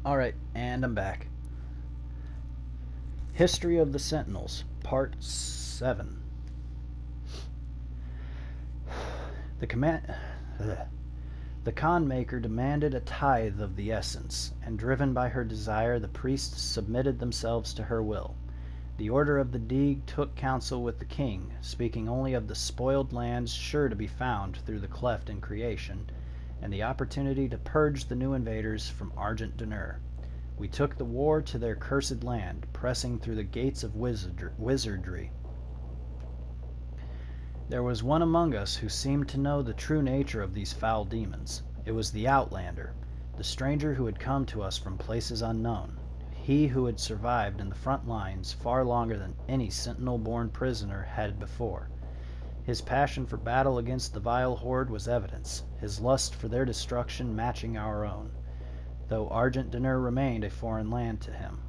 Alright, and I'm back. History of the Sentinels, Part 7. The command. The Khan Maker demanded a tithe of the essence, and driven by her desire, the priests submitted themselves to her will. The Order of the Deeg took counsel with the king, speaking only of the spoiled lands sure to be found through the cleft in creation, and the opportunity to purge the new invaders from Argent Dunur. We took the war to their cursed land, pressing through the gates of wizardry. There was one among us who seemed to know the true nature of these foul demons. It was the Outlander, the stranger who had come to us from places unknown, he who had survived in the front lines far longer than any sentinel-born prisoner had before. His passion for battle against the vile horde was evidence, his lust for their destruction matching our own, though Argent Dunur remained a foreign land to him.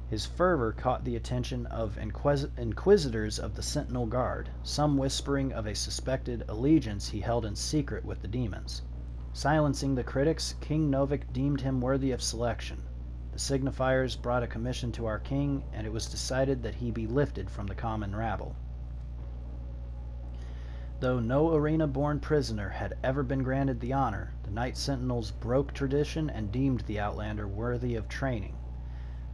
His fervor caught the attention of inquisitors of the Sentinel Guard, some whispering of a suspected allegiance he held in secret with the demons. Silencing the critics, King Novik deemed him worthy of selection. The signifiers brought a commission to our king, and it was decided that he be lifted from the common rabble. Though no arena-born prisoner had ever been granted the honor, the Knight Sentinels broke tradition and deemed the Outlander worthy of training.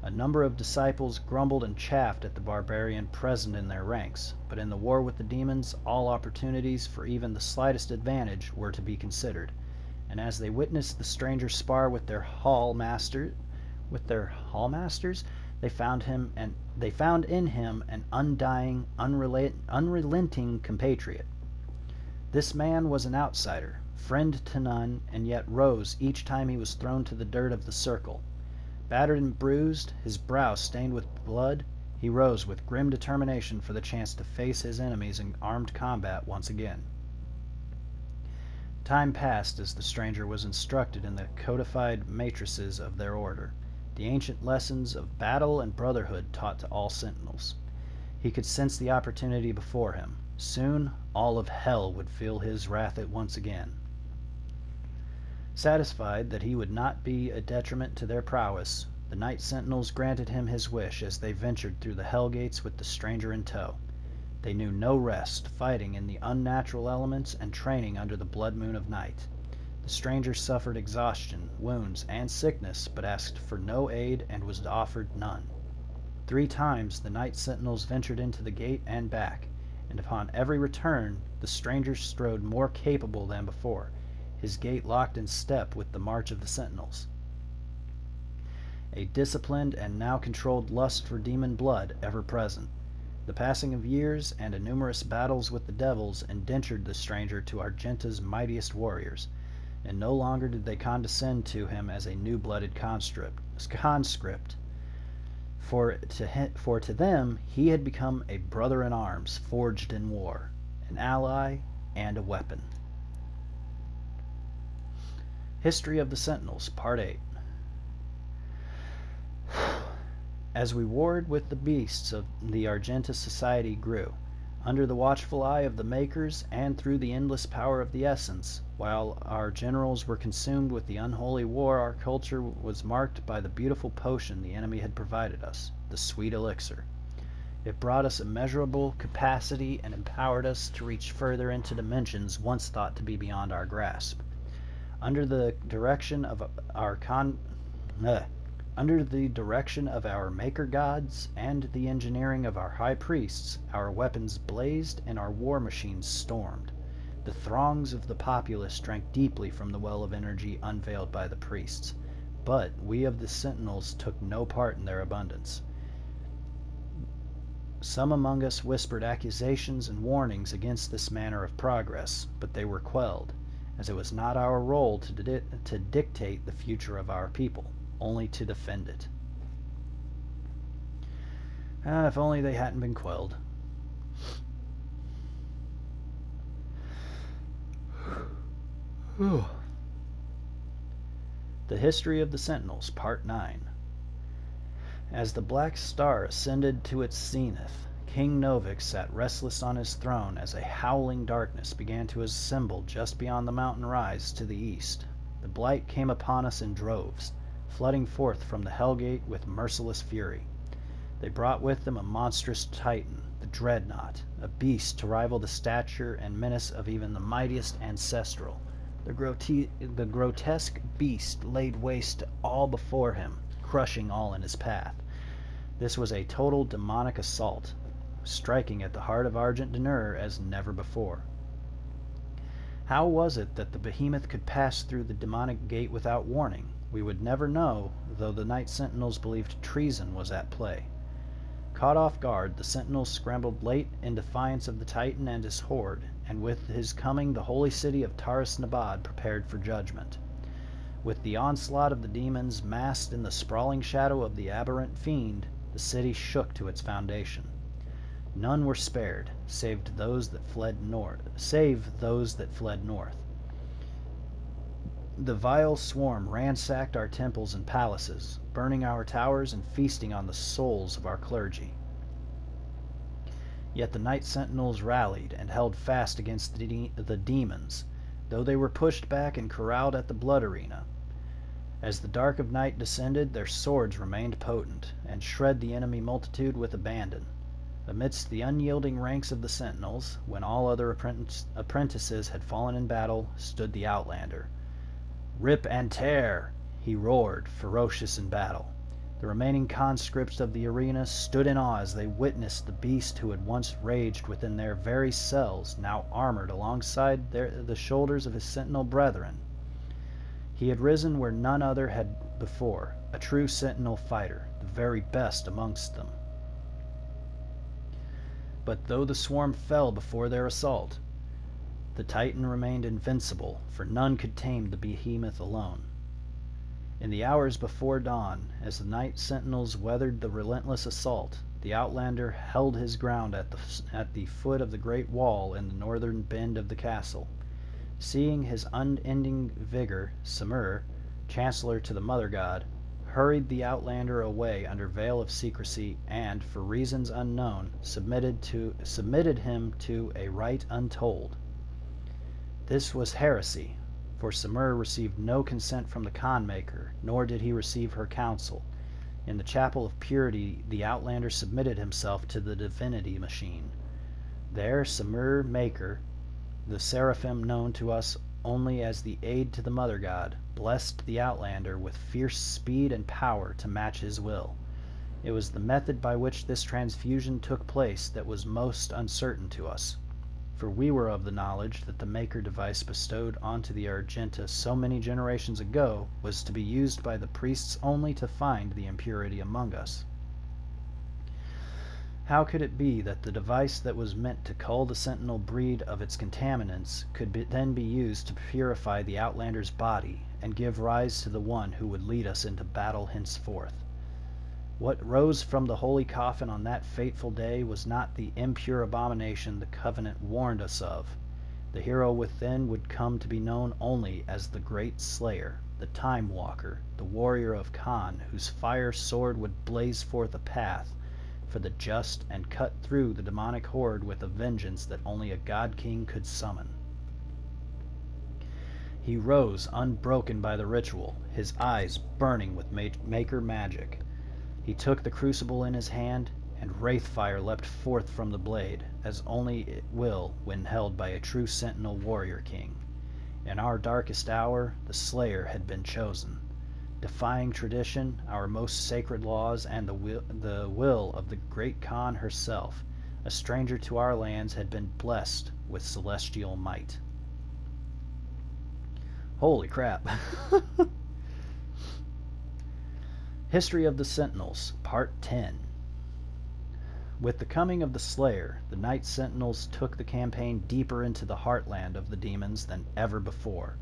A number of disciples grumbled and chaffed at the barbarian present in their ranks, but in the war with the demons, all opportunities for even the slightest advantage were to be considered, and as they witnessed the stranger spar with their hallmasters, they found in him an undying, unrelenting compatriot. This man was an outsider, friend to none, and yet rose each time he was thrown to the dirt of the circle. Battered and bruised, his brow stained with blood, he rose with grim determination for the chance to face his enemies in armed combat once again. Time passed as the stranger was instructed in the codified matrices of their order, the ancient lessons of battle and brotherhood taught to all sentinels. He could sense the opportunity before him. Soon, all of hell would feel his wrath once again. Satisfied that he would not be a detriment to their prowess, the Knight Sentinels granted him his wish as they ventured through the hell gates with the stranger in tow. They knew no rest, fighting in the unnatural elements and training under the blood moon of night. The stranger suffered exhaustion, wounds, and sickness, but asked for no aid and was offered none. 3 times the Knight Sentinels ventured into the gate and back, and upon every return the stranger strode more capable than before, his gait locked in step with the march of the sentinels. A disciplined and now controlled lust for demon blood ever present. The passing of years and numerous battles with the devils indentured the stranger to Argenta's mightiest warriors, and no longer did they condescend to him as a new-blooded conscript. For to them he had become a brother in arms forged in war, an ally and a weapon. History of the Sentinels, Part 8. As we warred with the beasts of the Argenta society grew, under the watchful eye of the Makers and through the endless power of the Essence, while our generals were consumed with the unholy war, our culture was marked by the beautiful potion the enemy had provided us, the sweet elixir. It brought us immeasurable capacity and empowered us to reach further into dimensions once thought to be beyond our grasp. Under the direction of our maker gods and the engineering of our high priests, our weapons blazed and our war machines stormed. The throngs of the populace drank deeply from the well of energy unveiled by the priests, but we of the Sentinels took no part in their abundance. Some among us whispered accusations and warnings against this manner of progress, but they were quelled, as it was not our role to dictate the future of our people, only to defend it. If only they hadn't been quelled. The History of the Sentinels, Part 9. As the black star ascended to its zenith, King Novik sat restless on his throne as a howling darkness began to assemble just beyond the mountain rise to the east. The blight came upon us in droves. flooding forth from the Hellgate with merciless fury. They brought with them a monstrous titan, the Dreadnought, a beast to rival the stature and menace of even the mightiest Ancestral. The grotesque beast laid waste to all before him, crushing all in his path. This was a total demonic assault, striking at the heart of Argent D'Nur as never before. How was it that the behemoth could pass through the demonic gate without warning? We would never know, though the Night Sentinels believed treason was at play. Caught off guard, the Sentinels scrambled late in defiance of the Titan and his horde, and with his coming the holy city of Taras Nabad prepared for judgment. With the onslaught of the demons massed in the sprawling shadow of the aberrant fiend, the city shook to its foundation. None were spared, save those that fled north. The vile swarm ransacked our temples and palaces, burning our towers and feasting on the souls of our clergy. Yet the Night Sentinels rallied and held fast against the demons, though they were pushed back and corralled at the blood arena. As the dark of night descended, their swords remained potent, and shred the enemy multitude with abandon. Amidst the unyielding ranks of the Sentinels, when all other apprentices had fallen in battle, stood the Outlander. "Rip and tear!" he roared, ferocious in battle. The remaining conscripts of the arena stood in awe as they witnessed the beast who had once raged within their very cells, now armored alongside the shoulders of his sentinel brethren. He had risen where none other had before, a true sentinel fighter, the very best amongst them. But though the swarm fell before their assault, the Titan remained invincible, for none could tame the behemoth alone. In the hours before dawn, as the Night Sentinels weathered the relentless assault, the Outlander held his ground at the foot of the great wall in the northern bend of the castle. Seeing his unending vigor, Samur, Chancellor to the Mother God, hurried the Outlander away under veil of secrecy and, for reasons unknown, submitted him to a rite untold. This was heresy, for Samur received no consent from the Khanmaker, nor did he receive her counsel. In the Chapel of Purity, the Outlander submitted himself to the divinity machine. There, Samur Maker, the seraphim known to us only as the aid to the Mother God, blessed the Outlander with fierce speed and power to match his will. It was the method by which this transfusion took place that was most uncertain to us, for we were of the knowledge that the Maker device bestowed onto the Argenta so many generations ago was to be used by the priests only to find the impurity among us. How could it be that the device that was meant to cull the sentinel breed of its contaminants could then be used to purify the Outlander's body and give rise to the one who would lead us into battle henceforth? What rose from the holy coffin on that fateful day was not the impure abomination the Covenant warned us of. The hero within would come to be known only as the Great Slayer, the Time Walker, the warrior of Khan, whose fire sword would blaze forth a path for the just and cut through the demonic horde with a vengeance that only a God King could summon. He rose unbroken by the ritual, his eyes burning with Maker magic. He took the crucible in his hand, and wraithfire leapt forth from the blade, as only it will when held by a true sentinel warrior king. In our darkest hour, the Slayer had been chosen. Defying tradition, our most sacred laws, and the will of the great Khan herself, a stranger to our lands had been blessed with celestial might. Holy crap. History of the Sentinels, Part 10. With the coming of the Slayer, the Night Sentinels took the campaign deeper into the heartland of the demons than ever before.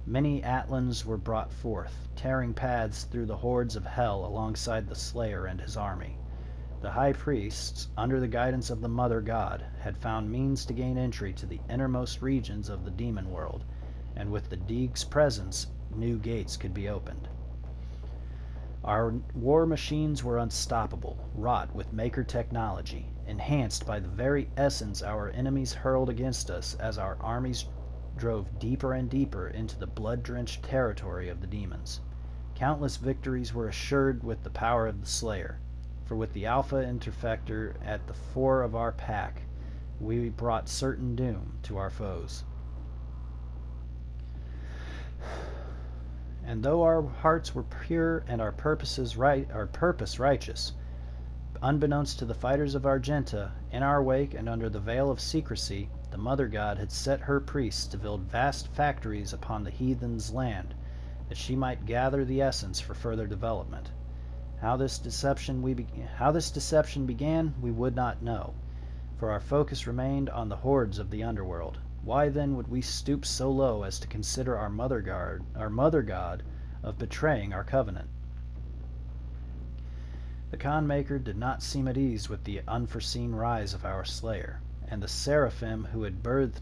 Many Atlans were brought forth, tearing paths through the hordes of hell alongside the Slayer and his army. The high priests, under the guidance of the Mother God, had found means to gain entry to the innermost regions of the demon world, and with the Deeg's presence, new gates could be opened. Our war machines were unstoppable, wrought with Maker technology, enhanced by the very essence our enemies hurled against us as our armies drove deeper and deeper into the blood-drenched territory of the demons. Countless victories were assured with the power of the Slayer, for with the Alpha Interfector at the fore of our pack, we brought certain doom to our foes. And though our hearts were pure and our purpose righteous, unbeknownst to the fighters of Argenta, in our wake and under the veil of secrecy, the Mother God had set her priests to build vast factories upon the heathen's land, that she might gather the essence for further development. How this deception began, we would not know, for our focus remained on the hordes of the underworld. Why then would we stoop so low as to consider our Mother God of betraying our covenant? The Khanmaker did not seem at ease with the unforeseen rise of our Slayer, and the seraphim who had birthed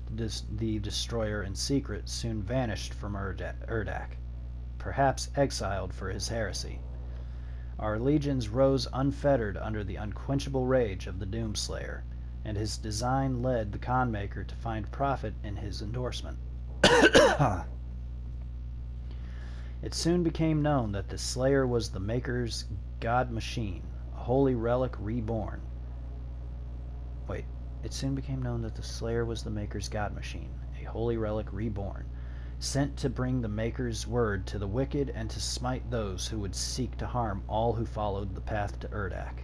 the destroyer in secret soon vanished from Urdak, perhaps exiled for his heresy. Our legions rose unfettered under the unquenchable rage of the Doomslayer, and his design led the Khanmaker to find profit in his endorsement. It soon became known that the Slayer was the Maker's God machine, a holy relic reborn. It soon became known that the Slayer was the Maker's God machine, a holy relic reborn, sent to bring the Maker's word to the wicked and to smite those who would seek to harm all who followed the path to Urdak.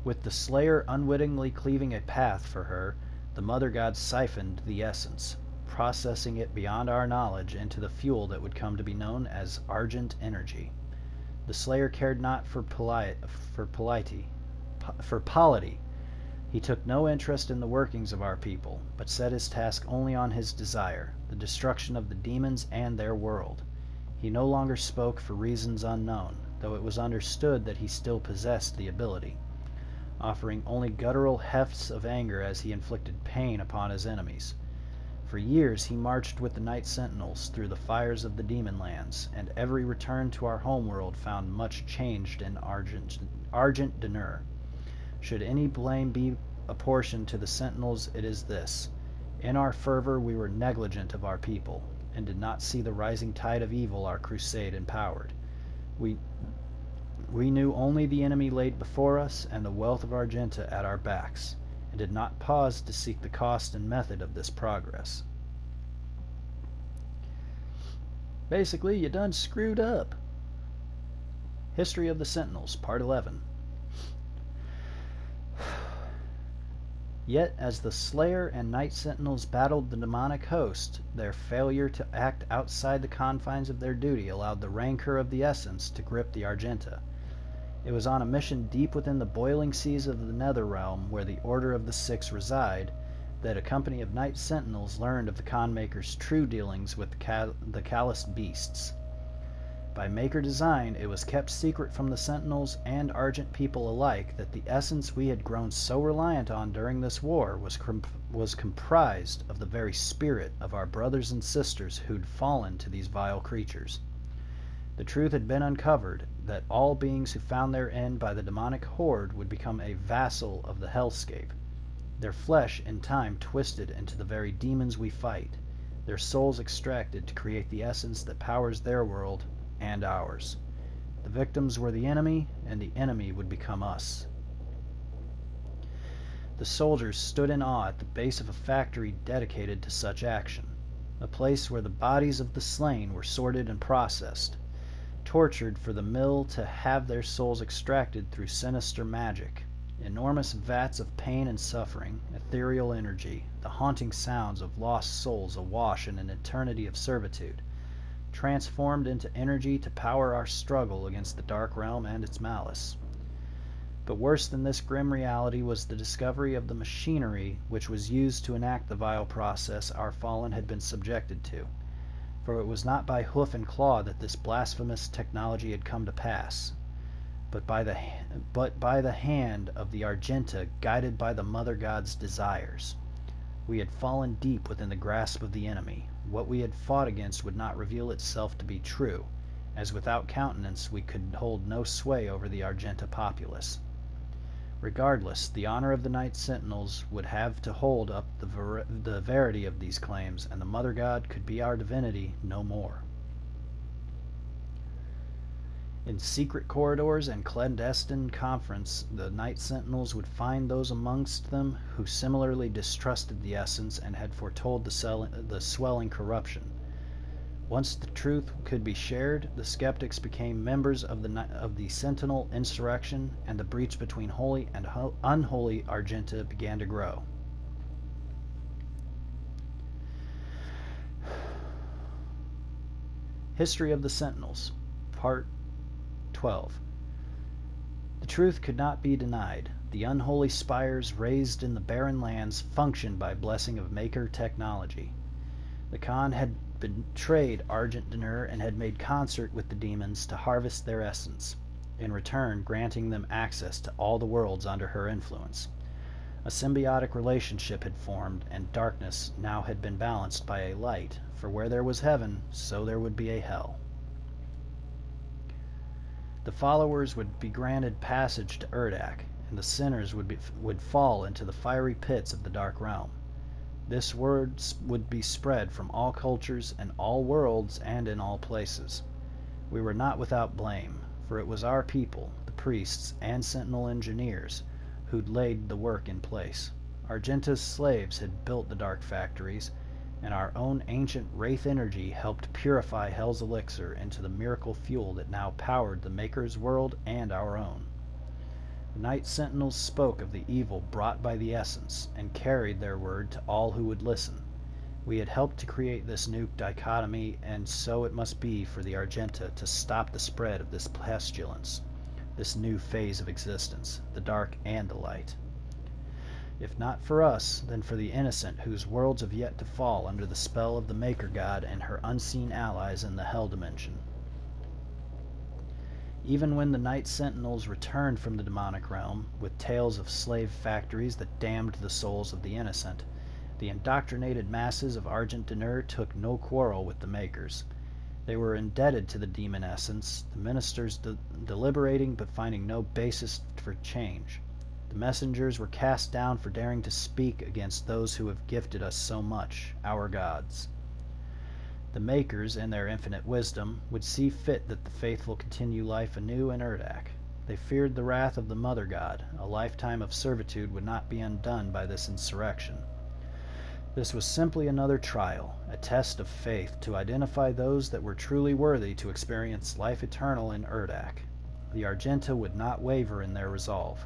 With the Slayer unwittingly cleaving a path for her, the Mother God siphoned the essence, processing it beyond our knowledge into the fuel that would come to be known as Argent Energy. The Slayer cared not for polity. He took no interest in the workings of our people, but set his task only on his desire, the destruction of the demons and their world. He no longer spoke for reasons unknown, though it was understood that he still possessed the ability, offering only guttural hefts of anger as he inflicted pain upon his enemies. For years he marched with the Night Sentinels through the fires of the demon lands, and every return to our homeworld found much changed in Argent Denur. Should any blame be apportioned to the Sentinels, it is this: in our fervor we were negligent of our people, and did not see the rising tide of evil our crusade empowered. We knew only the enemy laid before us and the wealth of Argenta at our backs, and did not pause to seek the cost and method of this progress. Basically, you done screwed up. History of the Sentinels, Part 11. Yet, as the Slayer and Night Sentinels battled the demonic host, their failure to act outside the confines of their duty allowed the rancor of the essence to grip the Argenta. It was on a mission deep within the boiling seas of the Netherrealm, where the Order of the Six reside, that a company of Night Sentinels learned of the Khanmaker's true dealings with the calloused beasts. By Maker design, it was kept secret from the Sentinels and Argent people alike that the essence we had grown so reliant on during this war was comprised of the very spirit of our brothers and sisters who'd fallen to these vile creatures. The truth had been uncovered that all beings who found their end by the demonic horde would become a vassal of the hellscape, their flesh in time twisted into the very demons we fight, their souls extracted to create the essence that powers their world and ours. The victims were the enemy, and the enemy would become us. The soldiers stood in awe at the base of a factory dedicated to such action, a place where the bodies of the slain were sorted and processed, tortured for the mill to have their souls extracted through sinister magic. Enormous vats of pain and suffering, ethereal energy, the haunting sounds of lost souls awash in an eternity of servitude, transformed into energy to power our struggle against the dark realm and its malice. But worse than this grim reality was the discovery of the machinery which was used to enact the vile process our fallen had been subjected to. For it was not by hoof and claw that this blasphemous technology had come to pass, but by the hand of the Argenta, guided by the Mother God's desires. We had fallen deep within the grasp of the enemy. What we had fought against would not reveal itself to be true, as without countenance we could hold no sway over the Argenta populace. Regardless, the honor of the Night Sentinels would have to hold up the verity of these claims, and the Mother God could be our divinity no more. In secret corridors and clandestine conference, the Night Sentinels would find those amongst them who similarly distrusted the essence and had foretold the swelling corruption. Once the truth could be shared, the skeptics became members of the Sentinel insurrection, and the breach between holy and unholy Argenta began to grow. History of the Sentinels, Part 12. The truth could not be denied. The unholy spires raised in the barren lands functioned by blessing of Maker technology. The Khan had betrayed Argent D'Nur and had made concert with the demons to harvest their essence, in return granting them access to all the worlds under her influence. A symbiotic relationship had formed, and darkness now had been balanced by a light, for where there was heaven, so there would be a hell. The followers would be granted passage to Urdak, and the sinners would fall into the fiery pits of the Dark Realm. This word would be spread from all cultures and all worlds and in all places. We were not without blame, for it was our people, the priests and Sentinel engineers, who'd laid the work in place. Argenta's slaves had built the dark factories, and our own ancient Wraith energy helped purify Hell's elixir into the miracle fuel that now powered the Maker's world and our own. The Night Sentinels spoke of the evil brought by the essence, and carried their word to all who would listen. We had helped to create this new dichotomy, and so it must be for the Argenta to stop the spread of this pestilence, this new phase of existence, the dark and the light. If not for us, then for the innocent whose worlds have yet to fall under the spell of the Maker God and her unseen allies in the Hell dimension. Even when the Night Sentinels returned from the demonic realm, with tales of slave factories that damned the souls of the innocent, the indoctrinated masses of Argent D'Nur took no quarrel with the Makers. They were indebted to the demon essence, the ministers deliberating but finding no basis for change. The messengers were cast down for daring to speak against those who have gifted us so much, our gods. The Makers, in their infinite wisdom, would see fit that the faithful continue life anew in Urdak. They feared the wrath of the Mother God. A lifetime of servitude would not be undone by this insurrection. This was simply another trial, a test of faith to identify those that were truly worthy to experience life eternal in Urdak. The Argenta would not waver in their resolve.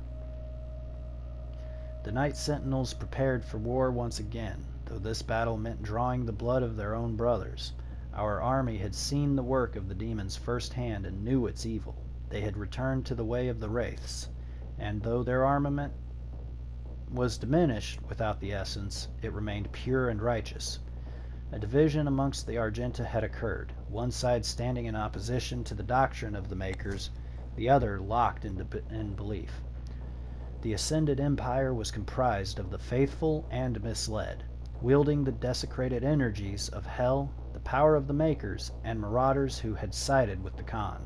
The Night Sentinels prepared for war once again, though this battle meant drawing the blood of their own brothers. Our army had seen the work of the demons firsthand and knew its evil. They had returned to the way of the Wraiths, and though their armament was diminished without the essence, it remained pure and righteous. A division amongst the Argenta had occurred, one side standing in opposition to the doctrine of the Makers, the other locked in belief. The Ascended Empire was comprised of the faithful and misled, wielding the desecrated energies of Hell, the power of the Makers, and marauders who had sided with the Khan.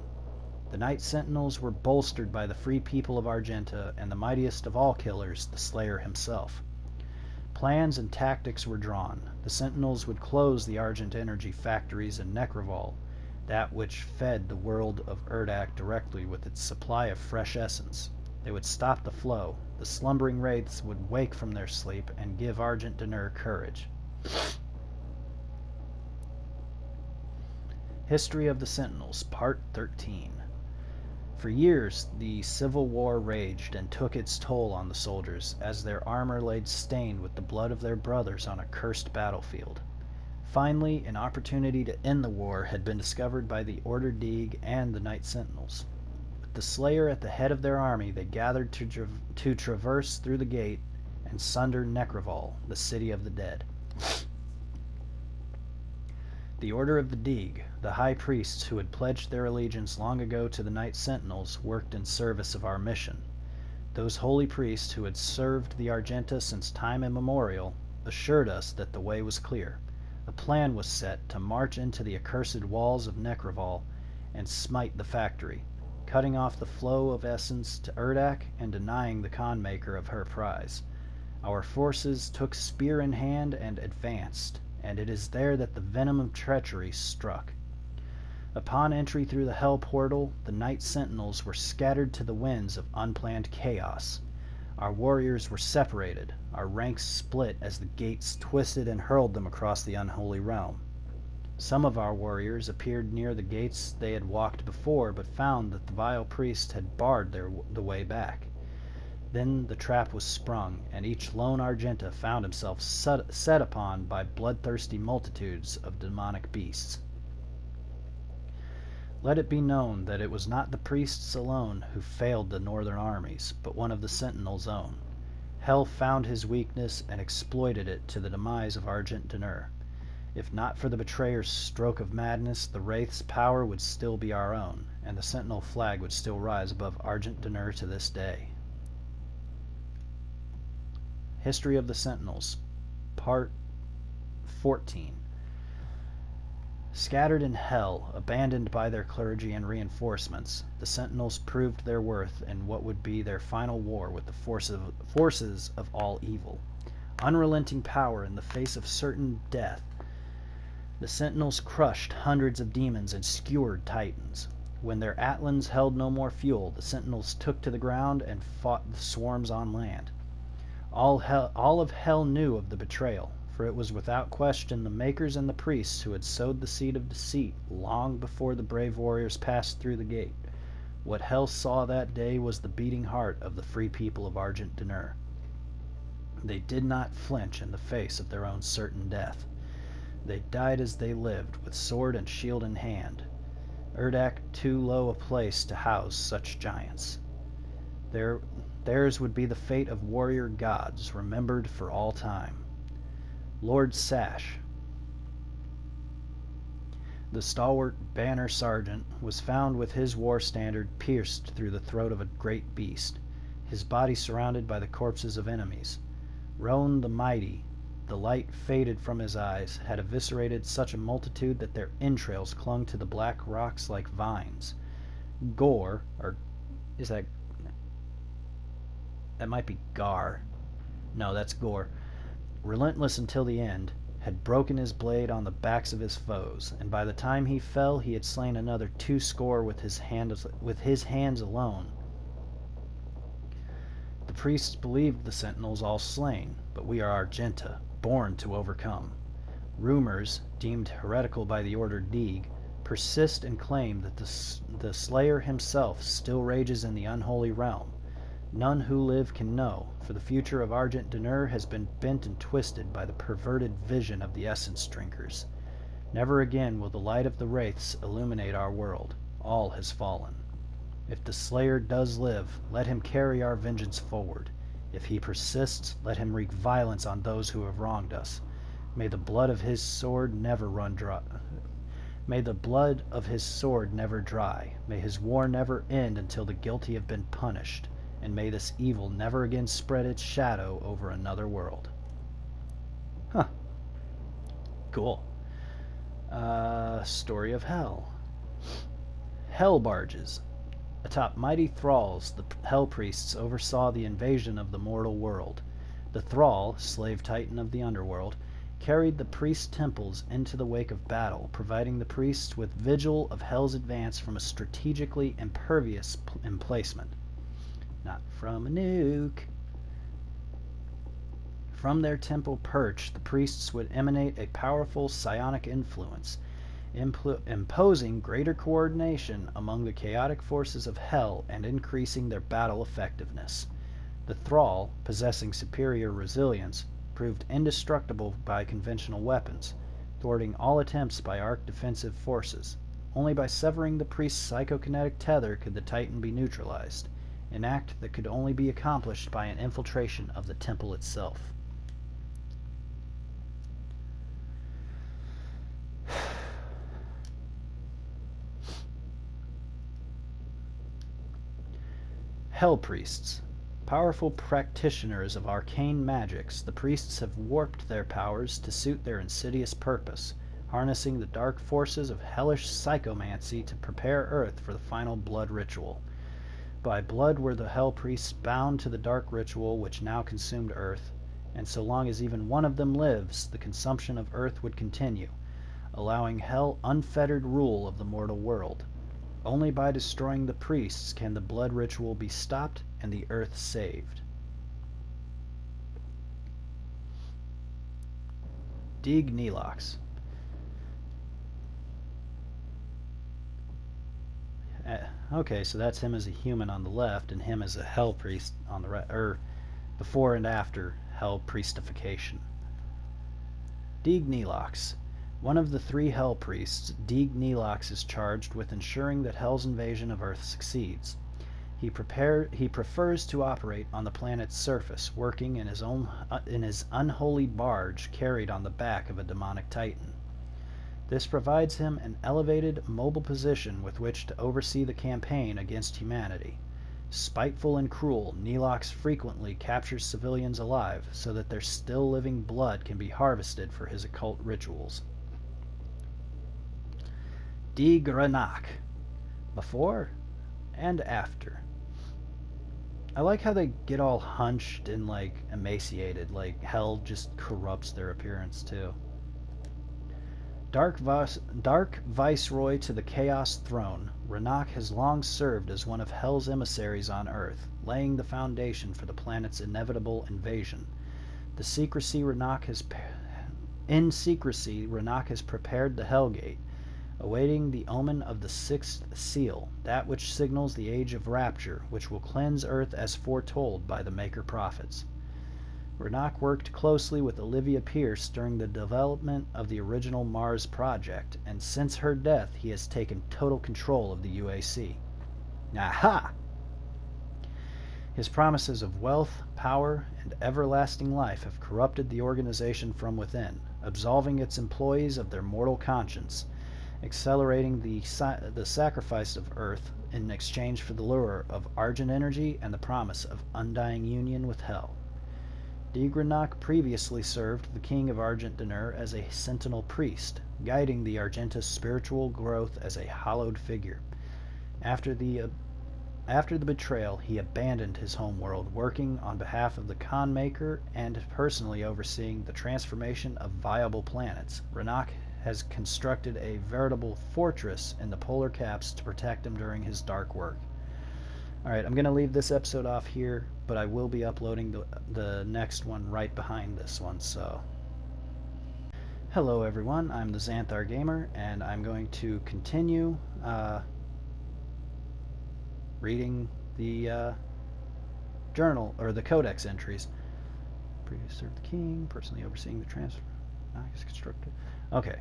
The Night Sentinels were bolstered by the free people of Argenta and the mightiest of all killers, the Slayer himself. Plans and tactics were drawn. The Sentinels would close the Argent energy factories in Necrovol, that which fed the world of Urdak directly with its supply of fresh essence. They would stop the flow. The slumbering wraiths would wake from their sleep and give Argent D'Nur courage. History of the Sentinels, Part 13. For years, the Civil War raged and took its toll on the soldiers, as their armor lay stained with the blood of their brothers on a cursed battlefield. Finally, an opportunity to end the war had been discovered by the Order Deeg and the Night Sentinels. With the Slayer at the head of their army, they gathered to traverse through the gate and sunder Necrovol, the city of the dead. The Order of the Deeg, the high priests who had pledged their allegiance long ago to the Night Sentinels, worked in service of our mission. Those holy priests who had served the Argenta since time immemorial assured us that the way was clear. A plan was set to march into the accursed walls of Necrovol and smite the factory, cutting off the flow of essence to Urdak and denying the Khan Maker of her prize. Our forces took spear in hand and advanced, and it is there that the venom of treachery struck. Upon entry through the hell portal, the night sentinels were scattered to the winds of unplanned chaos. Our warriors were separated, our ranks split as the gates twisted and hurled them across the unholy realm. Some of our warriors appeared near the gates they had walked before, but found that the vile priest had barred the way back. Then the trap was sprung, and each lone Argenta found himself set upon by bloodthirsty multitudes of demonic beasts. Let it be known that it was not the priests alone who failed the northern armies, but one of the Sentinels' own. Hell found his weakness and exploited it to the demise of Argent D'Nur. If not for the betrayer's stroke of madness, the Wraith's power would still be our own, and the Sentinel flag would still rise above Argent D'Nur to this day. History of the Sentinels, Part 14. Scattered in hell, abandoned by their clergy and reinforcements, the Sentinels proved their worth in what would be their final war with the forces of all evil. Unrelenting power in the face of certain death, the Sentinels crushed hundreds of demons and skewered titans. When their Atlans held no more fuel, the Sentinels took to the ground and fought the swarms on land. All of hell knew of the betrayal, for it was without question the makers and the priests who had sowed the seed of deceit long before the brave warriors passed through the gate. What hell saw that day was the beating heart of the free people of Argent D'Nur. They did not flinch in the face of their own certain death. They died as they lived, with sword and shield in hand. Urdak too low a place to house such giants. Theirs would be the fate of warrior gods, remembered for all time. Lord Sash, the stalwart banner sergeant, was found with his war standard pierced through the throat of a great beast, his body surrounded by the corpses of enemies. Roan the mighty, the light faded from his eyes, had eviscerated such a multitude that their entrails clung to the black rocks like vines. Gore, or is that might be Gar. No, that's Gore. Relentless until the end, had broken his blade on the backs of his foes, and by the time he fell he had slain another 200 with his hands alone. The priests believed the Sentinels all slain, but we are Argenta, born to overcome. Rumors, deemed heretical by the Order Deeg, persist and claim that the Slayer himself still rages in the unholy realm. None who live can know, for the future of Argent D'Nur has been bent and twisted by the perverted vision of the essence drinkers. Never again will the light of the Wraiths illuminate our world. All has fallen. If the Slayer does live, let him carry our vengeance forward. If he persists, let him wreak violence on those who have wronged us. May the blood of his sword never run dry. May the blood of his sword never dry. May his war never end until the guilty have been punished. And may this evil never again spread its shadow over another world. Huh. Cool. Story of Hell. Hell barges. Atop mighty thralls, the Hell priests oversaw the invasion of the mortal world. The thrall, slave titan of the underworld, carried the priest temples into the wake of battle, providing the priests with vigil of Hell's advance from a strategically impervious emplacement. Not from a nuke. From their temple perch, the priests would emanate a powerful psionic influence, imposing greater coordination among the chaotic forces of Hell and increasing their battle effectiveness. The thrall, possessing superior resilience, proved indestructible by conventional weapons, thwarting all attempts by arc defensive forces. Only by severing the priest's psychokinetic tether could the Titan be neutralized, an act that could only be accomplished by an infiltration of the temple itself. Hell priests. Powerful practitioners of arcane magics, the priests have warped their powers to suit their insidious purpose, harnessing the dark forces of hellish psychomancy to prepare Earth for the final blood ritual. By blood were the Hell priests bound to the dark ritual which now consumed Earth, and so long as even one of them lives, the consumption of Earth would continue. allowing Hell unfettered rule of the mortal world. Only by destroying the priests can the blood ritual be stopped and the earth saved. Deeg Neelox. Okay, so that's him as a human on the left and him as a Hell priest on the right, or before and after Hell priestification. Deeg Neelox. One of the 3 Hell priests, Deeg Neelox is charged with ensuring that Hell's invasion of Earth succeeds. He prefers to operate on the planet's surface, working in his unholy barge carried on the back of a demonic titan. This provides him an elevated, mobile position with which to oversee the campaign against humanity. Spiteful and cruel, Neelox frequently captures civilians alive so that their still living blood can be harvested for his occult rituals. Deeg Ranak. Before and after. I like how they get all hunched and emaciated, like Hell just corrupts their appearance too. Dark Viceroy to the Chaos Throne, Ranak has long served as one of Hell's emissaries on Earth, laying the foundation for the planet's inevitable invasion. In secrecy, Ranak has prepared the Hellgate, awaiting the omen of the 6th seal, that which signals the age of rapture, which will cleanse Earth as foretold by the Maker Prophets. Ranak worked closely with Olivia Pierce during the development of the original Mars project, and since her death he has taken total control of the UAC. Aha! His promises of wealth, power, and everlasting life have corrupted the organization from within, absolving its employees of their mortal conscience, accelerating the sacrifice of Earth in exchange for the lure of Argent energy and the promise of undying union with Hell. Deeg Ranak previously served the King of Argent D'Nur as a sentinel priest, guiding the Argentis' spiritual growth as a hallowed figure. After the betrayal, he abandoned his homeworld, working on behalf of the Khan Maker and personally overseeing the transformation of viable planets. Ranak has constructed a veritable fortress in the polar caps to protect him during his dark work. Alright, I'm going to leave this episode off here, but I will be uploading the next one right behind this one, so... Hello everyone, I'm the Xanthar Gamer, and I'm going to continue reading the journal, or the codex entries. Previously served the king, personally overseeing the transfer. Nice constructed. Okay.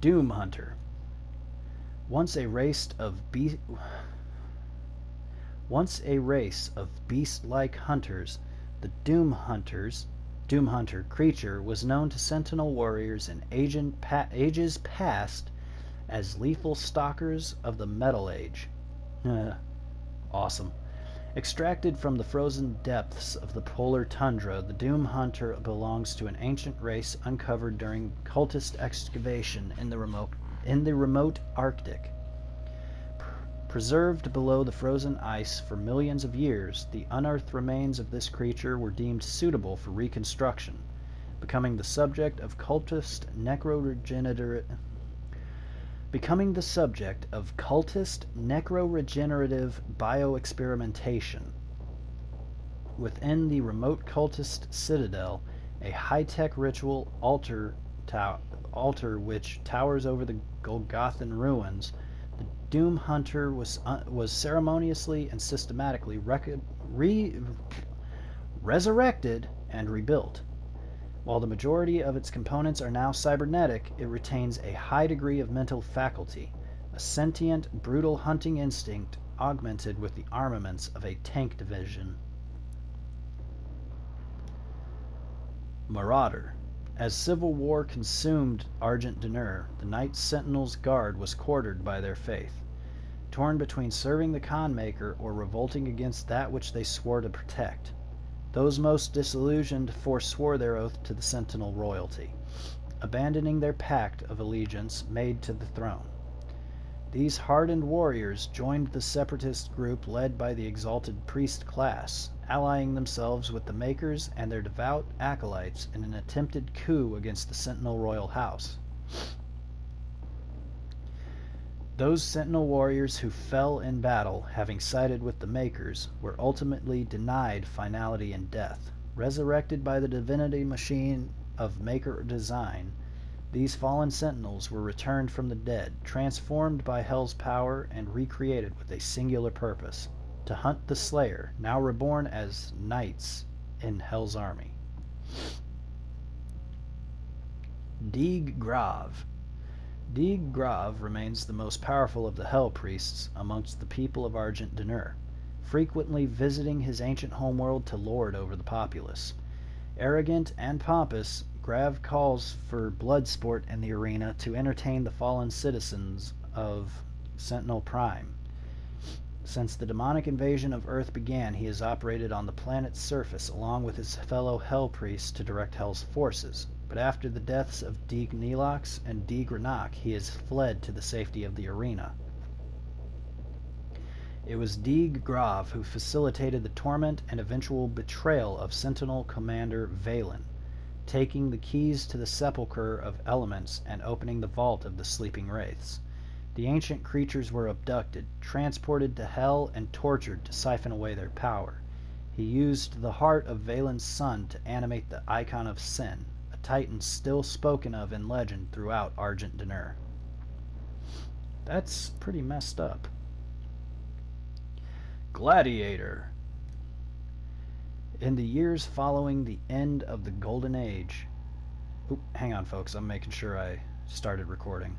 Doom Hunter. Once a race of beast-like hunters, the Doom Hunter creature was known to Sentinel warriors in ages past as lethal stalkers of the Metal Age. Awesome. Extracted from the frozen depths of the polar tundra, the Doom Hunter belongs to an ancient race uncovered during cultist excavation in the remote Arctic. Preserved below the frozen ice for millions of years, the unearthed remains of this creature were deemed suitable for reconstruction, becoming the subject of cultist necroregenerative bioexperimentation. Within the remote cultist citadel, a high-tech ritual altar which towers over the Golgothan ruins, the Doom Hunter was ceremoniously and systematically resurrected and rebuilt. While the majority of its components are now cybernetic, it retains a high degree of mental faculty, a sentient, brutal hunting instinct augmented with the armaments of a tank division. Marauder. As civil war consumed Argent D'Nur, the Knights Sentinel's guard was quartered by their faith, torn between serving the Khan Maker or revolting against that which they swore to protect. Those most disillusioned forswore their oath to the Sentinel royalty, abandoning their pact of allegiance made to the throne. These hardened warriors joined the separatist group led by the exalted priest class, allying themselves with the Makers and their devout acolytes in an attempted coup against the Sentinel royal house. Those Sentinel warriors who fell in battle, having sided with the Makers, were ultimately denied finality in death. Resurrected by the divinity machine of Maker design, these fallen Sentinels were returned from the dead, transformed by Hell's power, and recreated with a singular purpose: to hunt the Slayer, now reborn as knights in Hell's army. Deeg Grav. Deeg Grav remains the most powerful of the Hell Priests amongst the people of Argent D'Nur, frequently visiting his ancient homeworld to lord over the populace. Arrogant and pompous, Grav calls for blood sport in the arena to entertain the fallen citizens of Sentinel Prime. Since the demonic invasion of Earth began, he has operated on the planet's surface along with his fellow Hell Priests to direct Hell's forces. But after the deaths of Deeg Nelox and Deeg Ranak, he has fled to the safety of the arena. It was Deeg Grav who facilitated the torment and eventual betrayal of Sentinel Commander Valen, taking the keys to the Sepulchre of Elements and opening the vault of the sleeping wraiths. The ancient creatures were abducted, transported to Hell, and tortured to siphon away their power. He used the heart of Valen's son to animate the Icon of Sin, a titan still spoken of in legend throughout Argent D'Nur. That's pretty messed up. Gladiator. In the years following the end of the Golden Age... Oop, hang on, folks. I'm making sure I started recording.